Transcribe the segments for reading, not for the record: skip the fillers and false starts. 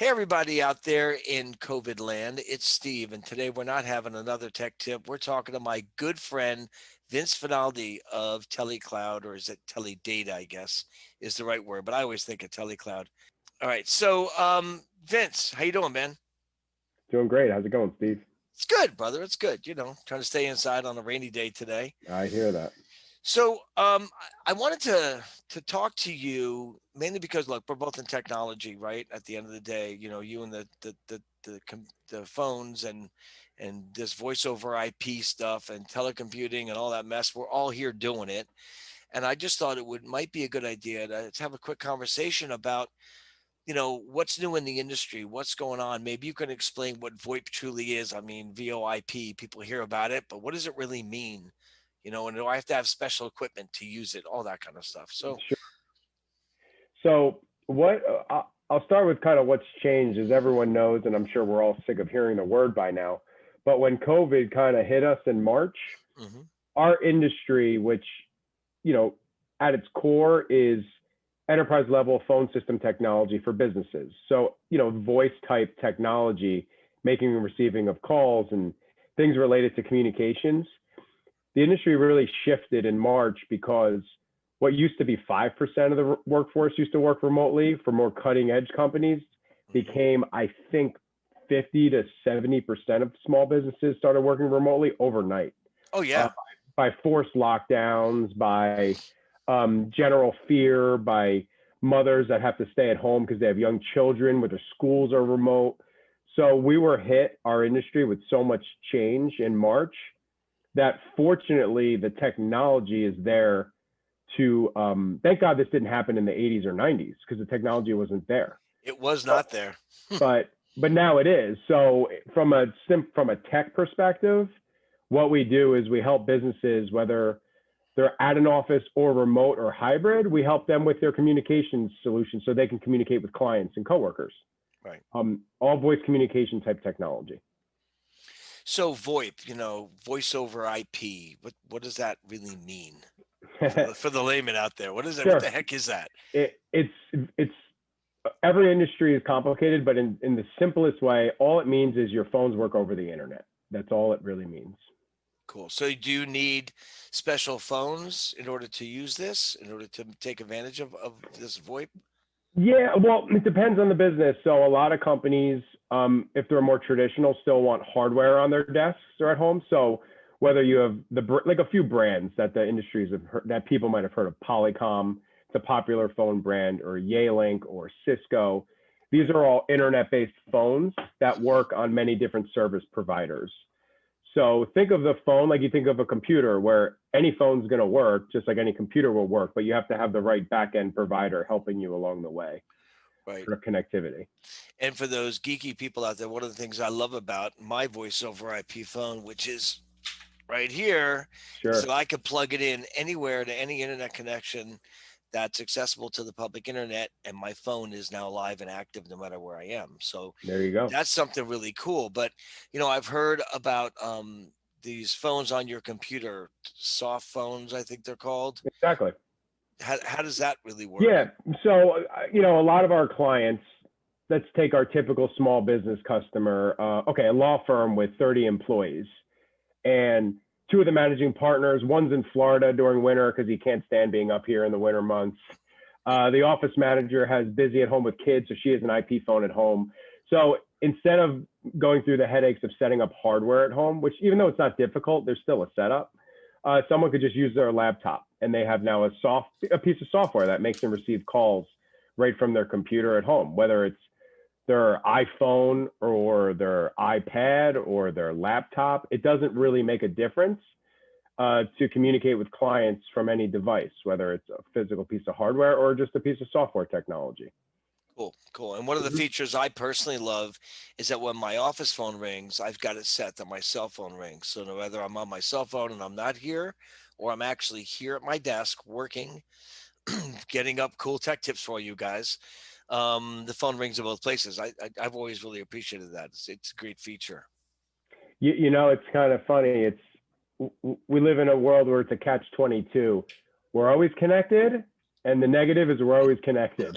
Hey, everybody out there in COVID land, it's Steve, and today we're not having another tech tip. We're talking to my good friend, Vince Finaldi of TeleCloud, or is it Teledata, I guess is the right word, but I always think of TeleCloud. All right, so Vince, how you doing, man? Doing great. How's it going, Steve? It's good, brother. It's good. Trying to stay inside on a rainy day today. I hear that. So I wanted to talk to you mainly because look, we're both in technology, right? At the end of the day, you and the phones and this voice over IP stuff and telecomputing and all that mess. We're all here doing it, and I just thought it would might be a good idea to have a quick conversation about what's new in the industry, what's going on. Maybe you can explain what VoIP truly is. I mean, VoIP, people hear about it, but what does it really mean? And do I have to have special equipment to use it, all that kind of stuff. So Sure. So, I'll start with kind of what's changed, as everyone knows, and I'm sure we're all sick of hearing the word by now. But when COVID kind of hit us in March, mhm. our industry, which, you know, at its core is enterprise level phone system technology for businesses. So, voice type technology, making and receiving of calls and things related to communications. The industry really shifted in March because what used to be 5% of the workforce used to work remotely for more cutting edge companies became, I think, 50 to 70% of small businesses started working remotely overnight. Oh Uh, yeah. by forced lockdowns, by general fear, by mothers that have to stay at home because they have young children, where their schools are remote. So we were hit, our industry, with so much change in March that fortunately the technology is there to thank God this didn't happen in the 80s or 90s because the technology wasn't there. It was But not there. but now it is. So from a tech perspective, what we do is we help businesses, whether they're at an office or remote or hybrid, we help them with their communications solutions so they can communicate with clients and coworkers. Right. All voice communication type technology. So VoIP, voice over IP, what does that really mean for the layman out there? What is that? What the Sure. heck is that? It's every industry is complicated, but in the simplest way, all it means is your phones work over the internet. That's all it really means. Cool. So do you need special phones in order to use this, in order to take advantage of this VoIP? Yeah, well, it depends on the business. So a lot of companies, if they're more traditional, still want hardware on their desks or at home. So whether you have like a few brands that the industries have heard, that people might have heard of, Polycom, it's a popular phone brand, or Yealink or Cisco. These are all internet-based phones that work on many different service providers. So think of the phone like you think of a computer, where any phone's going to work just like any computer will work, but you have to have the right back-end provider helping you along the way Right. for connectivity. And for those geeky people out there, one of the things I love about my voice over IP phone, which is right here, is that Sure. I could plug it in anywhere to any internet connection that's accessible to the public internet, and my phone is now live and active no matter where I am. So There you go. that's something really cool. But I've heard about these phones on your computer, soft phones, I think they're called. Exactly. How does that really work? Yeah. So, a lot of our clients, let's take our typical small business customer, okay, a law firm with 30 employees. And two of the managing partners, one's in Florida during winter because he can't stand being up here in the winter months. The office manager has busy at home with kids, so she has an IP phone at home. So instead of going through the headaches of setting up hardware at home, which even though it's not difficult, there's still a setup. Someone could just use their laptop, and they have now a piece of software that makes them receive calls right from their computer at home, whether it's their iPhone or their iPad or their laptop. It doesn't really make a difference to communicate with clients from any device, whether it's a physical piece of hardware or just a piece of software technology. Cool, cool. And one of the Mhm. features I personally love is that when my office phone rings, I've got it set that my cell phone rings. So no whether I'm on my cell phone and I'm not here, or I'm actually here at my desk working, getting up cool tech tips for you guys, the phone rings in both places. I've always really appreciated that. It's a great feature. It's kind of funny. We live in a world where it's a catch 22. We're always connected, And the negative is we're always connected.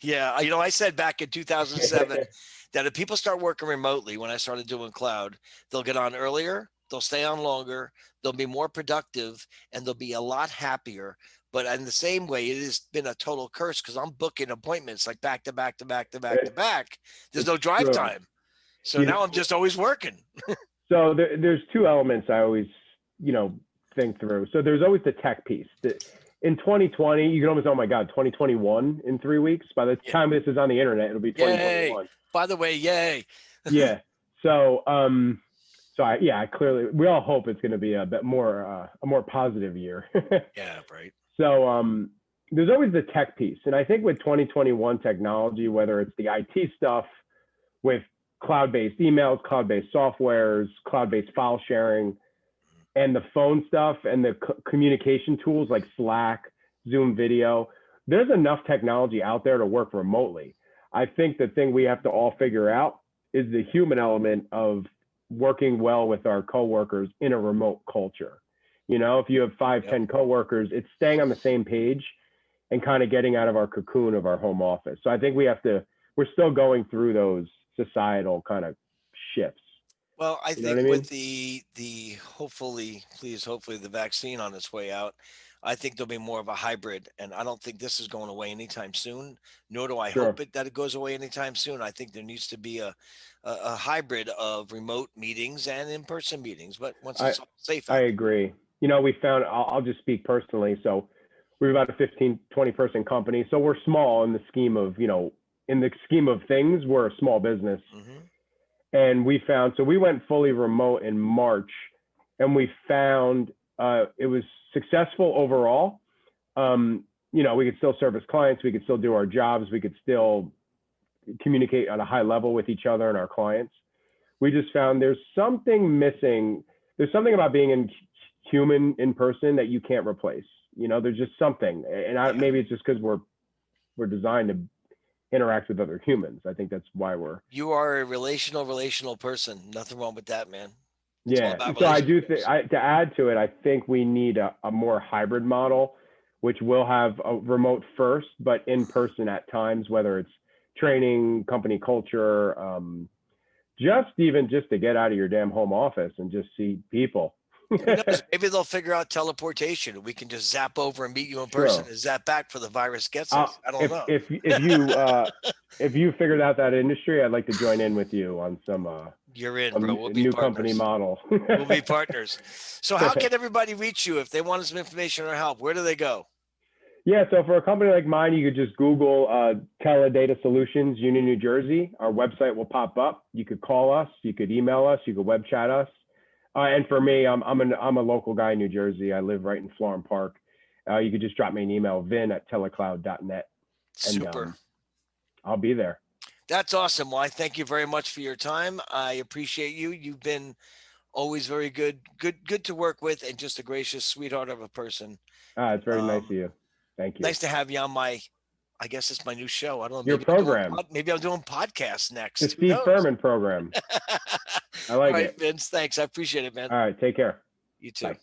Yeah, I said back in 2007 that if people start working remotely, when I started doing cloud, they'll get on earlier, they'll stay on longer, they'll be more productive, and they'll be a lot happier. But in the same way, it has been a total curse because I'm booking appointments like back to back to back to back to It's, back. There's it's no drive true. time. So You now I'm know, just always working. so there's two elements I always, think through. So there's always the tech piece. In 2020, you can almost, oh my God, 2021 in 3 weeks. By the Yeah. time this is on the internet, it'll be Yay. 2021. By the way, yay. Yeah. So, I clearly, we all hope it's going to be a bit more, a more positive year. Yeah, right. So, there's always the tech piece. And I think with 2021 technology, whether it's the IT stuff with cloud-based emails, cloud-based softwares, cloud-based file sharing, and the phone stuff and the communication tools like Slack, Zoom video, there's enough technology out there to work remotely. I think the thing we have to all figure out is the human element of working well with our coworkers in a remote culture. If you have five, Yep. 10 coworkers, it's staying on the same page and kind of getting out of our cocoon of our home office. So I think we're still going through those societal kind of shifts. Well, I You know what I think with mean? the hopefully, please, hopefully the vaccine on its way out, I think there'll be more of a hybrid, and I don't think this is going away anytime soon. Nor do I hope Sure. that it goes away anytime soon. I think there needs to be a hybrid of remote meetings and in person meetings, but once I it's all safe I out agree. We found, I'll just speak personally. So we're about a 15, 20 person company. So we're small in the scheme of, in the scheme of things, we're a small business. there. And we found, so we went fully remote in March and we found it was successful overall. We could still service clients, we could still do our jobs, we could still communicate on a high level with each other and our clients. We just found there's something missing. There's something about being human in person that you can't replace. There's just something, and Yeah. maybe it's just because we're designed to interact with other humans. I think that's why we're. You are a relational person. Nothing wrong with that, man. It's all Yeah. about So I do think, relationships. to add to it, I think we need a more hybrid model, which will have a remote first, but in person at times, whether it's training, company culture, just to get out of your damn home office and just see people. Who knows? Maybe they'll figure out teleportation. We can just zap over and meet you in person True. and zap back for the virus gets us. I don't If know. if you figured out that industry, I'd like to join in with you on some You're in, bro. We'll be new company partners. model. We'll be partners. So how can everybody reach you if they want some information or help? Where do they go? Yeah, so for a company like mine, you could just Google Teledata Solutions, Union, New Jersey. Our website will pop up. You could call us, you could email us, you could web chat us. And for me, I'm a local guy in New Jersey. I live right in Florham Park. You could just drop me an email, vin@telecloud.net. Super. I'll be there. That's awesome. Well, I thank you very much for your time. I appreciate you. You've been always very good to work with, and just a gracious sweetheart of a person. It's very nice of you. Thank you. Nice to have you on I guess it's my new show. I don't know. Your program. Maybe I'm doing podcasts next. The Steve Furman program. I like All right, it. Vince. Thanks. I appreciate it, man. All right. Take care. You too. Bye.